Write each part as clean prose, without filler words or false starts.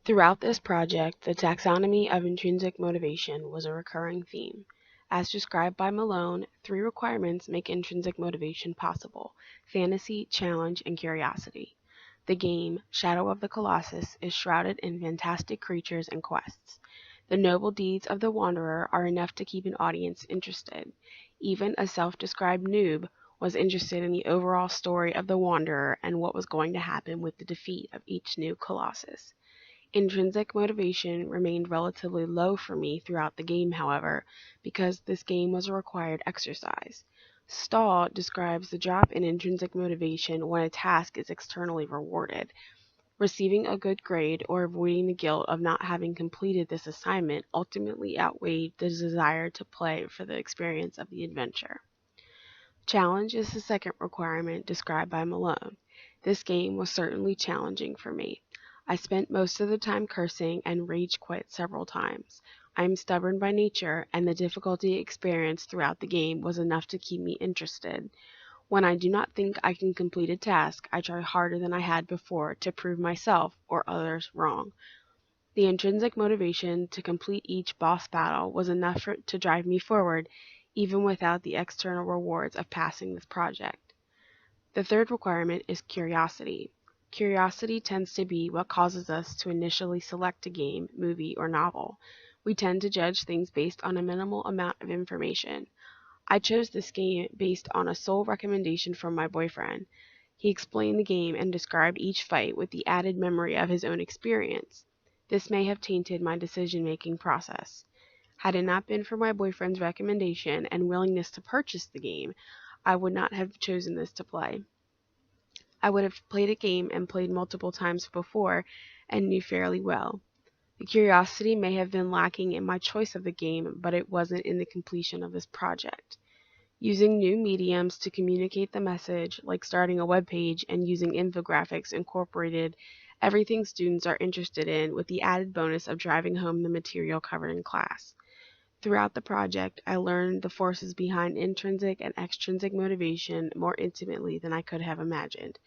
Throughout this project, the taxonomy of intrinsic motivation was a recurring theme. As described by Malone, three requirements make intrinsic motivation possible: fantasy, challenge, and curiosity. The game, Shadow of the Colossus, is shrouded in fantastic creatures and quests. The noble deeds of the wanderer are enough to keep an audience interested. Even a self-described noob was interested in the overall story of the wanderer and what was going to happen with the defeat of each new colossus. Intrinsic motivation remained relatively low for me throughout the game, however, because this game was a required exercise. Stahl describes the drop in intrinsic motivation when a task is externally rewarded. Receiving a good grade or avoiding the guilt of not having completed this assignment ultimately outweighed the desire to play for the experience of the adventure. Challenge is the second requirement described by Malone. This game was certainly challenging for me. I spent most of the time cursing and rage quit several times. I am stubborn by nature, and the difficulty experienced throughout the game was enough to keep me interested. When I do not think I can complete a task, I try harder than I had before to prove myself or others wrong. The intrinsic motivation to complete each boss battle was enough to drive me forward, even without the external rewards of passing this project. The third requirement is curiosity. Curiosity tends to be what causes us to initially select a game, movie, or novel. We tend to judge things based on a minimal amount of information. I chose this game based on a sole recommendation from my boyfriend. He explained the game and described each fight with the added memory of his own experience. This may have tainted my decision-making process. Had it not been for my boyfriend's recommendation and willingness to purchase the game, I would not have chosen this to play. I would have played a game and played multiple times before and knew fairly well. The curiosity may have been lacking in my choice of the game, but it wasn't in the completion of this project. Using new mediums to communicate the message, like starting a web page and using infographics, incorporated everything students are interested in, with the added bonus of driving home the material covered in class. Throughout the project, I learned the forces behind intrinsic and extrinsic motivation more intimately than I could have imagined.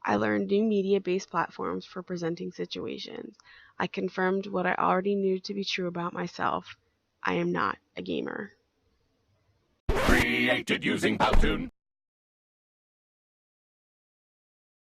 I learned new media-based platforms for presenting situations. I confirmed what I already knew to be true about myself: I am not a gamer. Created using Powtoon.